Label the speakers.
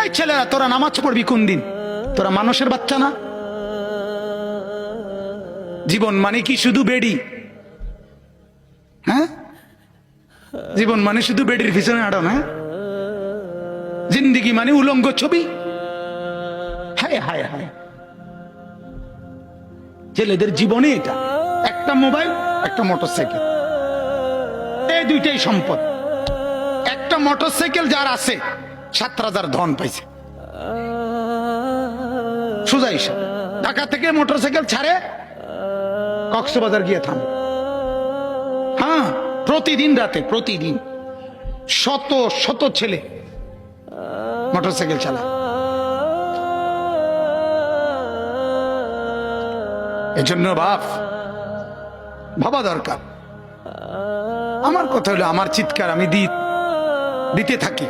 Speaker 1: এই ছেলেরা, তোরা নামাজ পড়বি কোন দিন? তোরা মানুষের বাচ্চা না? জীবন মানে কি শুধু বেডি? হ্যাঁ, জীবন মানে শুধু বেডির পিছনে আড়ানো? হ্যাঁ, জিন্দিগি মানে উলঙ্গ ছবি? হায় হায় হায়, ছেলেদের জীবনে এটা একটা মোবাইল, একটা মোটরসাইকেল, এই দুইটাই সম্পদ। একটা মোটরসাইকেল যার আছে 7 রাজার ধন পাইছে। সোজা হিসাব, ঢাকা থেকে মোটরসাইকেল ছাড়ে, কক্সবাজার গিয়ে থামে। হ্যাঁ, প্রতিদিন রাতে, প্রতিদিন শত শত ছেলে মোটরসাইকেল চালায়। এজন্য ভাবা দরকার। আমার কথা হলো, আমার চিৎকার আমি দিতে থাকি।